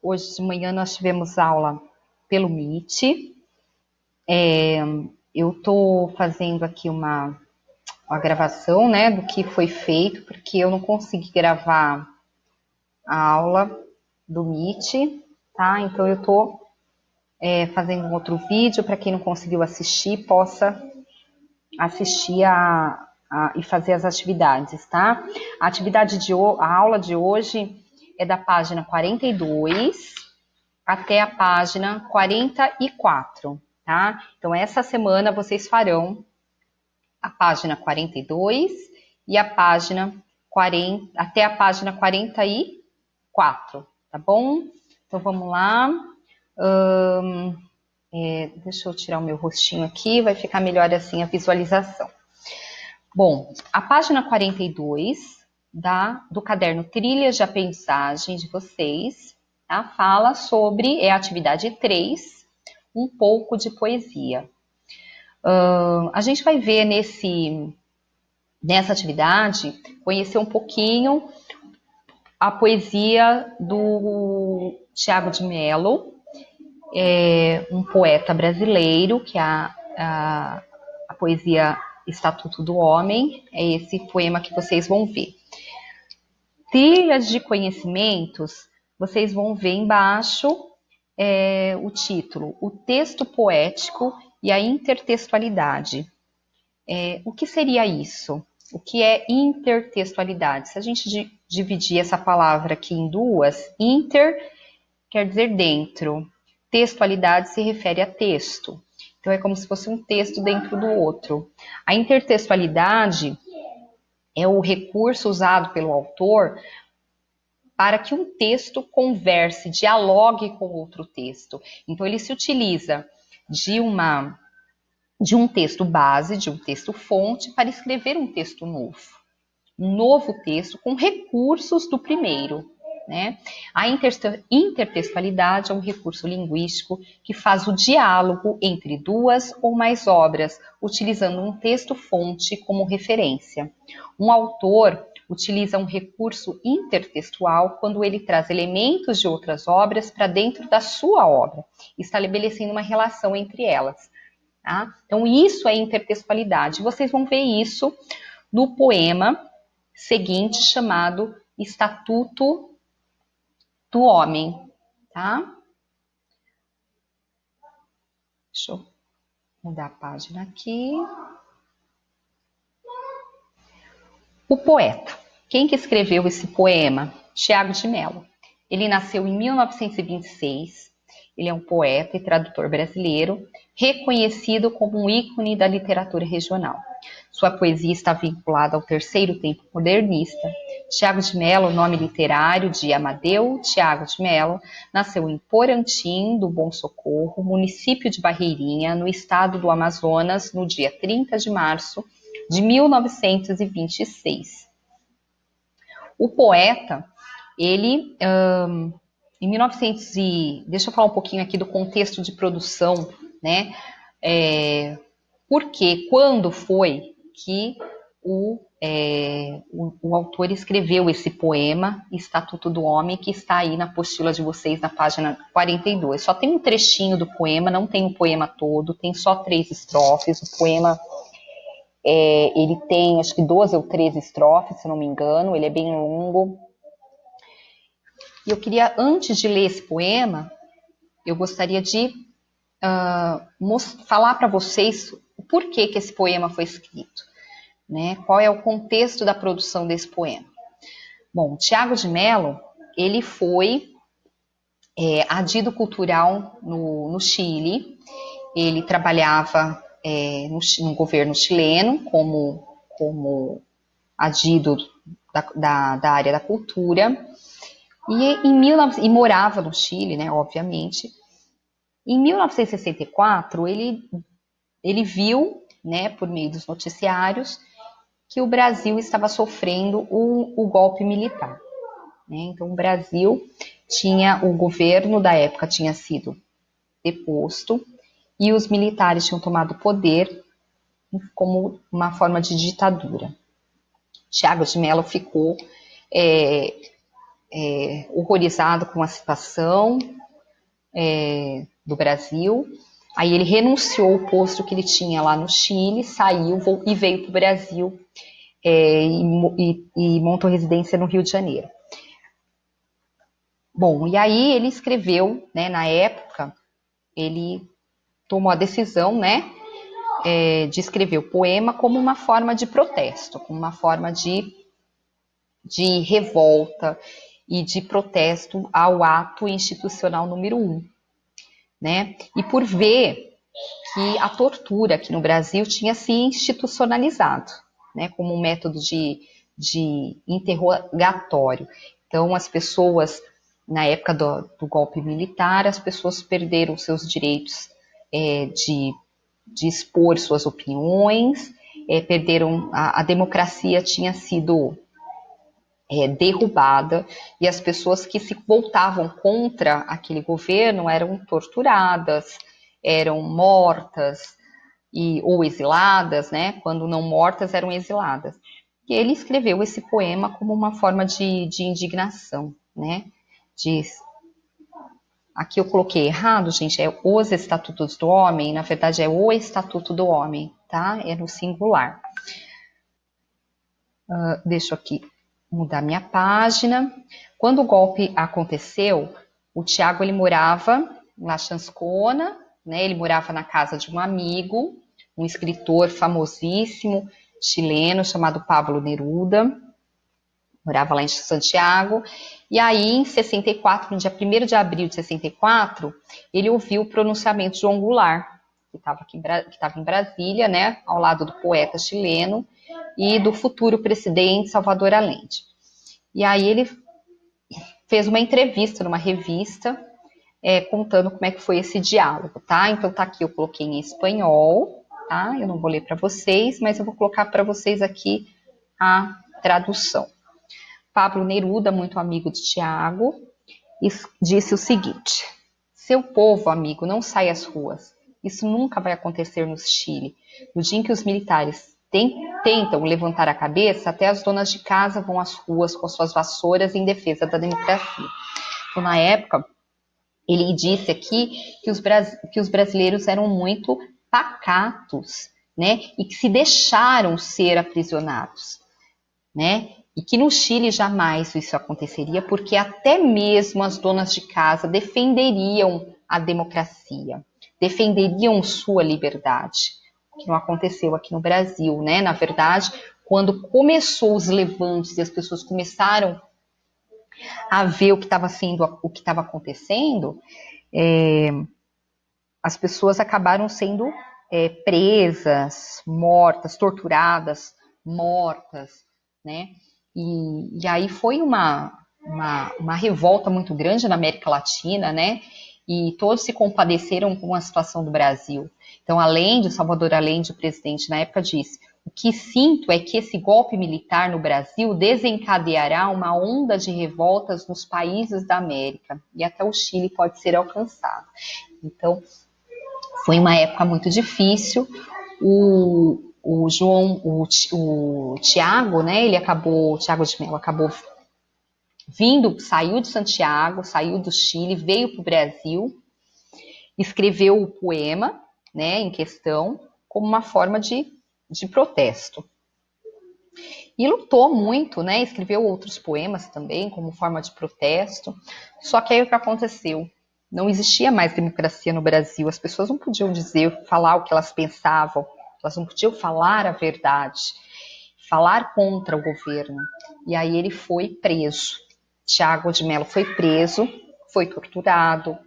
Hoje de manhã nós tivemos aula pelo Meet. Eu estou fazendo aqui uma gravação, né, do que foi feito, porque eu não consegui gravar a aula do Meet, tá? Então eu estou fazendo um outro vídeo para quem não conseguiu assistir, possa assistir e fazer as atividades, tá? A aula de hoje é da página 42 até a página 44, tá? Então, essa semana vocês farão a página 42 e a página 40, até a página 44, tá bom? Então, vamos lá. Deixa eu tirar o meu rostinho aqui, vai ficar melhor assim a visualização. Bom, a página 42 do caderno Trilhas de Aprendizagem de vocês, tá? Fala sobre, a atividade 3, um pouco de poesia. A gente vai ver nessa atividade, conhecer um pouquinho a poesia do Tiago de Mello, um poeta brasileiro, que é a poesia Estatuto do Homem, é esse poema que vocês vão ver. Trilhas de conhecimentos, vocês vão ver embaixo o título, o texto poético e a intertextualidade. O que seria isso? O que é intertextualidade? Se a gente dividir essa palavra aqui em duas, inter quer dizer dentro, textualidade se refere a texto. Então é como se fosse um texto dentro do outro. A intertextualidade é o recurso usado pelo autor para que um texto converse, dialogue com outro texto. Então ele se utiliza de um texto base, de um texto fonte, para escrever um texto novo. Um novo texto com recursos do primeiro. Né? A intertextualidade é um recurso linguístico que faz o diálogo entre duas ou mais obras, utilizando um texto-fonte como referência. Um autor utiliza um recurso intertextual quando ele traz elementos de outras obras para dentro da sua obra, estabelecendo uma relação entre elas. Tá? Então, isso é intertextualidade. Vocês vão ver isso no poema seguinte, chamado Estatuto do Homem, tá? Deixa eu mudar a página aqui. O poeta. Quem que escreveu esse poema? Tiago de Mello. Ele nasceu em 1926. Ele é um poeta e tradutor brasileiro, reconhecido como um ícone da literatura regional. Sua poesia está vinculada ao terceiro tempo modernista. Tiago de Mello, nome literário de Amadeu Tiago de Mello, nasceu em Porantim do Bom Socorro, município de Barreirinha, no estado do Amazonas, no dia 30 de março de 1926. O poeta, ele, em 1900 deixa eu falar um pouquinho aqui do contexto de produção, né? Porque quando foi que o autor escreveu esse poema, Estatuto do Homem, que está aí na apostila de vocês, na página 42. Só tem um trechinho do poema, não tem o poema todo, tem só 3 estrofes. O poema, ele tem, acho que 12 ou 13 estrofes, se não me engano, ele é bem longo. E eu queria, antes de ler esse poema, eu gostaria de falar para vocês o porquê que esse poema foi escrito, né? Qual é o contexto da produção desse poema. Bom, Tiago de Mello, ele foi adido cultural no Chile, ele trabalhava no governo chileno como adido da área da cultura, e morava no Chile, né, obviamente. Em 1964, ele viu, né, por meio dos noticiários, que o Brasil estava sofrendo o golpe militar. Né? Então, o Brasil o governo da época tinha sido deposto e os militares tinham tomado poder como uma forma de ditadura. Tiago de Mello ficou horrorizado com a situação do Brasil. Aí ele renunciou ao posto que ele tinha lá no Chile, saiu e veio para o Brasil e montou residência no Rio de Janeiro. Bom, e aí ele escreveu, né, na época, ele tomou a decisão, né, de escrever o poema como uma forma de protesto, como uma forma de revolta e de protesto ao ato institucional número 1, né? E por ver que a tortura aqui no Brasil tinha se institucionalizado, né, como um método de interrogatório. Então, as pessoas, na época do golpe militar, as pessoas perderam seus direitos de expor suas opiniões, perderam, a democracia tinha sido derrubada, e as pessoas que se voltavam contra aquele governo eram torturadas, eram mortas ou exiladas, né? Quando não mortas, eram exiladas. E ele escreveu esse poema como uma forma de indignação, né? Aqui eu coloquei errado, gente, é os Estatutos do Homem, na verdade é o Estatuto do Homem, tá? É no singular. Deixa eu aqui mudar minha página. Quando o golpe aconteceu, o Tiago ele morava na Chanscona, né? Ele morava na casa de um amigo, um escritor famosíssimo chileno chamado Pablo Neruda. Morava lá em Santiago. E aí, em 64, no dia 1º de abril de 64, ele ouviu o pronunciamento de João Goulart, que estava em Brasília, né, ao lado do poeta chileno e do futuro presidente Salvador Allende. E aí ele fez uma entrevista numa revista, contando como é que foi esse diálogo, tá? Então tá aqui, eu coloquei em espanhol, tá? Eu não vou ler para vocês, mas eu vou colocar para vocês aqui a tradução. Pablo Neruda, muito amigo de Tiago, disse o seguinte: seu povo, amigo, não sai às ruas. Isso nunca vai acontecer no Chile. No dia em que os militares tentam levantar a cabeça, até as donas de casa vão às ruas com suas vassouras em defesa da democracia. Então, na época, ele disse aqui que os brasileiros eram muito pacatos, né? E que se deixaram ser aprisionados, né? E que no Chile jamais isso aconteceria, porque até mesmo as donas de casa defenderiam a democracia, defenderiam sua liberdade, o que não aconteceu aqui no Brasil, né? Na verdade, quando começou os levantes e as pessoas começaram a ver o que estava acontecendo, as pessoas acabaram sendo presas, mortas, torturadas, mortas, né? E aí foi uma revolta muito grande na América Latina, né? E todos se compadeceram com a situação do Brasil. Então, além de Salvador Allende, o presidente na época disse: o que sinto é que esse golpe militar no Brasil desencadeará uma onda de revoltas nos países da América e até o Chile pode ser alcançado. Então, foi uma época muito difícil. O Tiago, né? O Tiago de Mello acabou saiu de Santiago, saiu do Chile, veio para o Brasil, escreveu o poema, né, em questão, como uma forma de protesto. E lutou muito, né? Escreveu outros poemas também, como forma de protesto. Só que aí o que aconteceu? Não existia mais democracia no Brasil. As pessoas não podiam falar o que elas pensavam. Elas não podiam falar a verdade, falar contra o governo. E aí ele foi preso. Tiago de Mello foi preso, foi torturado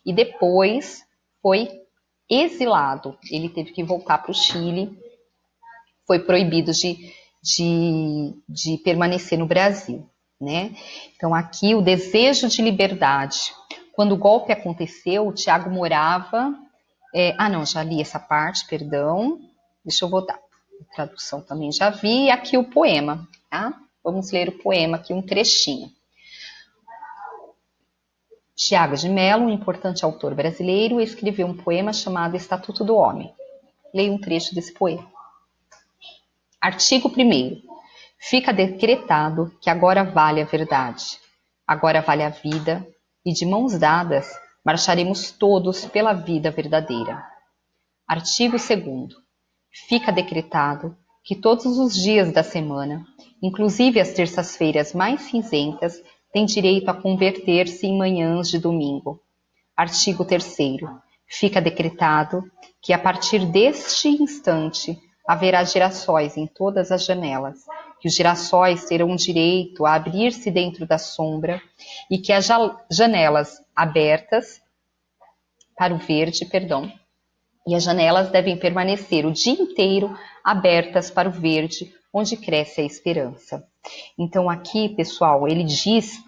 e depois foi exilado. Ele teve que voltar para o Chile, foi proibido de permanecer no Brasil, né? Então aqui o desejo de liberdade. Quando o golpe aconteceu, o Tiago morava... já li essa parte, perdão. Deixa eu voltar. A tradução também já vi. E aqui o poema, tá? Vamos ler o poema aqui, um trechinho. Tiago de Mello, um importante autor brasileiro, escreveu um poema chamado Estatuto do Homem. Leia um trecho desse poema. Artigo 1º. Fica decretado que agora vale a verdade. agora vale a vida, e de mãos dadas marcharemos todos pela vida verdadeira. Artigo 2º. Fica decretado que todos os dias da semana, inclusive as terças-feiras mais cinzentas, têm direito a converter-se em manhãs de domingo. Artigo 3º. Fica decretado que, a partir deste instante, haverá girassóis em todas as janelas, que os girassóis terão direito a abrir-se dentro da sombra e que as janelas abertas para o verde, e as janelas devem permanecer o dia inteiro abertas para o verde, onde cresce a esperança. Então aqui, pessoal, ele diz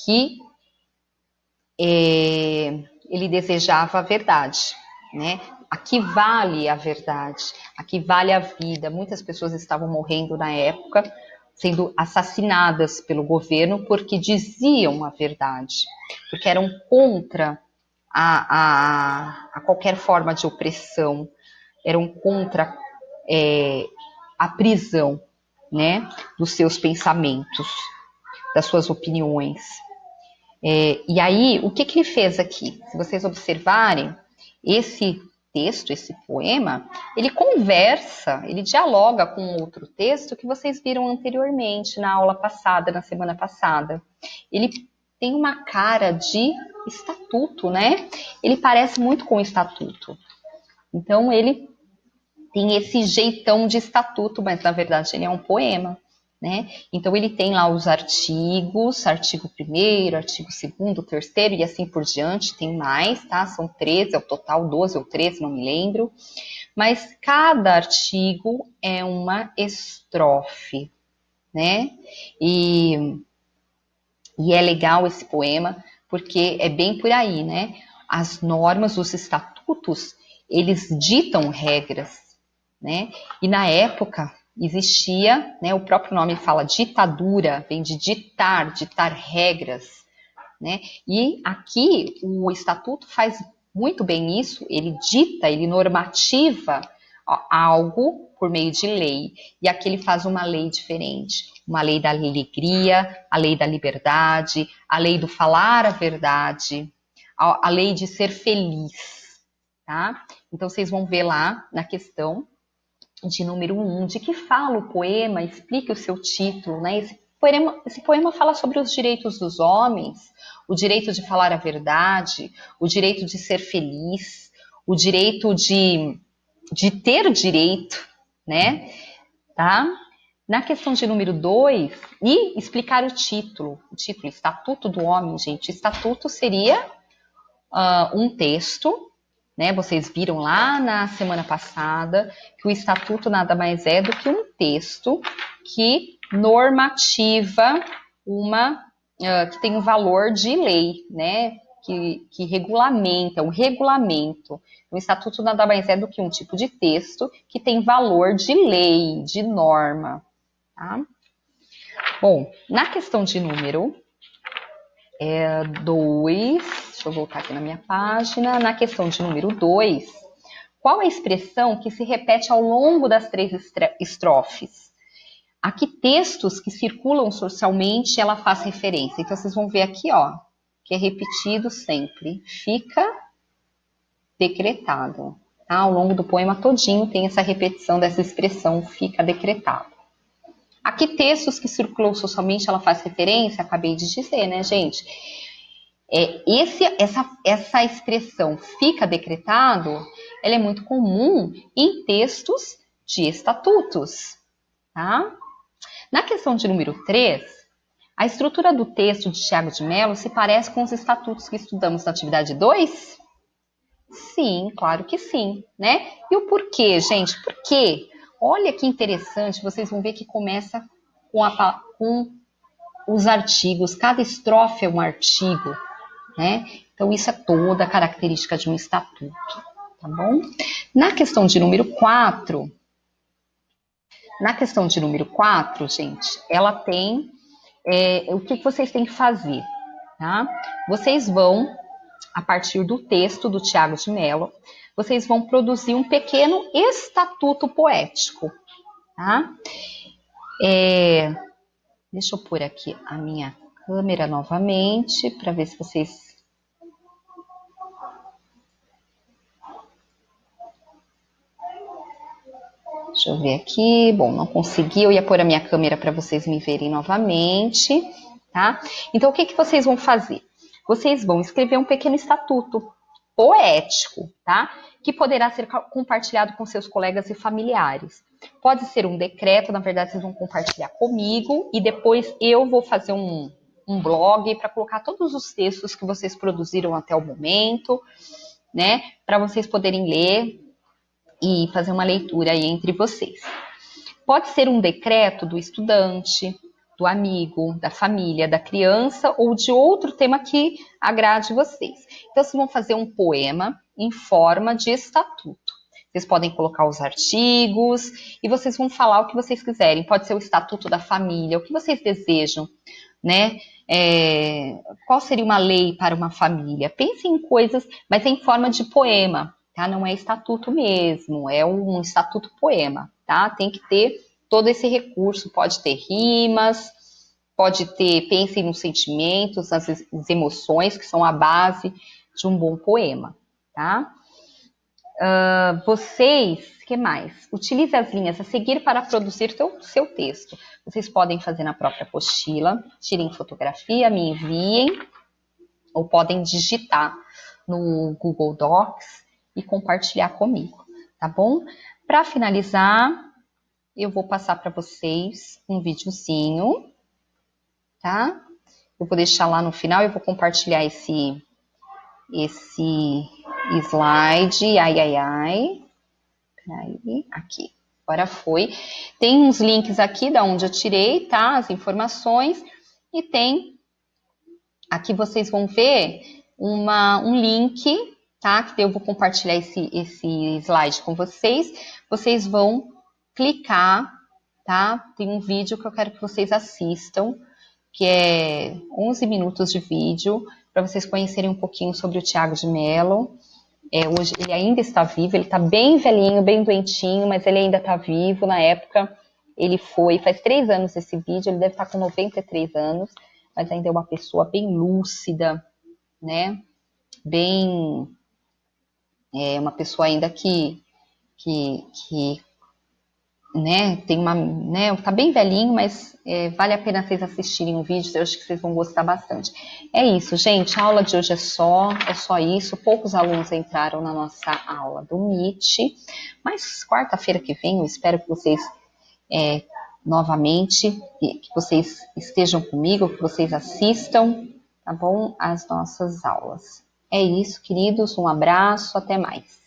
que ele desejava a verdade, né? Aqui vale a verdade, aqui vale a vida. Muitas pessoas estavam morrendo na época, sendo assassinadas pelo governo porque diziam a verdade, porque eram contra a qualquer forma de opressão, eram contra a prisão, né, dos seus pensamentos, das suas opiniões. E aí, o que ele fez aqui? Se vocês observarem, esse texto, esse poema, ele conversa, ele dialoga com outro texto que vocês viram anteriormente na aula passada, na semana passada. Ele tem uma cara de estatuto, né? Ele parece muito com o estatuto. Então, ele tem esse jeitão de estatuto, mas na verdade ele é um poema, né? Então ele tem lá os artigos, artigo 1º, artigo 2º, 3º e assim por diante, tem mais, tá? São 13 ao total, 12 ou 13, não me lembro. Mas cada artigo é uma estrofe, né? E é legal esse poema, porque é bem por aí, né? As normas, os estatutos, eles ditam regras, né? E na época existia, né, o próprio nome fala ditadura, vem de ditar regras, né? E aqui o estatuto faz muito bem isso, ele dita, ele normativa algo por meio de lei. E aqui ele faz uma lei diferente, uma lei da alegria, a lei da liberdade, a lei do falar a verdade, a lei de ser feliz, tá? Então vocês vão ver lá na questão de número 1, de que fala o poema, explique o seu título, né? Esse poema fala sobre os direitos dos homens, o direito de falar a verdade, o direito de ser feliz, o direito de ter direito, né? Tá? Na questão de número 2, e explicar o título, Estatuto do Homem, gente. Estatuto seria um texto, né? Vocês viram lá na semana passada que o estatuto nada mais é do que um texto que normativa que tem um valor de lei, né? Que regulamenta, um regulamento. O estatuto nada mais é do que um tipo de texto que tem valor de lei, de norma. Tá? Bom, na questão de número 2, deixa eu voltar aqui na minha página. Na questão de número 2, qual a expressão que se repete ao longo das 3 estrofes? A que textos que circulam socialmente ela faz referência? Então, vocês vão ver aqui, ó, que é repetido sempre. Fica decretado. Tá? Ao longo do poema todinho tem essa repetição dessa expressão, fica decretado. A que textos que circulam socialmente ela faz referência? Acabei de dizer, né, gente? Essa expressão fica decretado, ela é muito comum em textos de estatutos, tá? Na questão de número 3, a estrutura do texto de Tiago de Mello se parece com os estatutos que estudamos na atividade 2? Sim, claro que sim, né? E o porquê, gente? Por quê? Olha que interessante, vocês vão ver que começa com os artigos, cada estrofe é um artigo, né? Então, isso é toda a característica de um estatuto, tá bom? Na questão de número 4, gente, ela tem o que vocês têm que fazer, tá? Vocês vão, a partir do texto do Tiago de Mello, vocês vão produzir um pequeno estatuto poético, tá? Deixa eu pôr aqui a minha câmera novamente, para ver se vocês... Deixa eu ver aqui. Bom, não consegui. Eu ia pôr a minha câmera para vocês me verem novamente, tá? Então, o que vocês vão fazer? Vocês vão escrever um pequeno estatuto poético, tá? Que poderá ser compartilhado com seus colegas e familiares. Pode ser um decreto, na verdade, vocês vão compartilhar comigo e depois eu vou fazer um blog para colocar todos os textos que vocês produziram até o momento, né? Para vocês poderem ler e fazer uma leitura aí entre vocês. Pode ser um decreto do estudante, do amigo, da família, da criança ou de outro tema que agrade vocês. Então, vocês vão fazer um poema em forma de estatuto. Vocês podem colocar os artigos e vocês vão falar o que vocês quiserem. Pode ser o estatuto da família, o que vocês desejam, né? Qual seria uma lei para uma família? Pensem em coisas, mas em forma de poema, tá? Não é estatuto mesmo, é um estatuto poema, tá? Tem que ter todo esse recurso, pode ter rimas, pode ter, pensem nos sentimentos, nas emoções, que são a base de um bom poema, tá? Vocês, que mais? Utilize as linhas a seguir para produzir seu texto. Vocês podem fazer na própria apostila, tirem fotografia, me enviem, ou podem digitar no Google Docs e compartilhar comigo, tá bom? Para finalizar, eu vou passar para vocês um videozinho, tá? Eu vou deixar lá no final, eu vou compartilhar esse slide, peraí, aqui, agora foi. Tem uns links aqui da onde eu tirei, tá? As informações, e tem, aqui vocês vão ver um link, tá? Que eu vou compartilhar esse slide com vocês. Vocês vão clicar, tá? Tem um vídeo que eu quero que vocês assistam, que é 11 minutos de vídeo, para vocês conhecerem um pouquinho sobre o Thiago de Mello. Hoje ele ainda está vivo, ele está bem velhinho, bem doentinho, mas ele ainda está vivo. Na época, faz 3 anos esse vídeo, ele deve estar com 93 anos, mas ainda é uma pessoa bem lúcida, né? Uma pessoa ainda que né, tá bem velhinho, mas vale a pena vocês assistirem o vídeo, eu acho que vocês vão gostar bastante. É isso, gente, a aula de hoje é só isso. Poucos alunos entraram na nossa aula do Meet, mas quarta-feira que vem eu espero que vocês novamente, que vocês estejam comigo, que vocês assistam, tá bom, as nossas aulas. É isso, queridos, um abraço, até mais.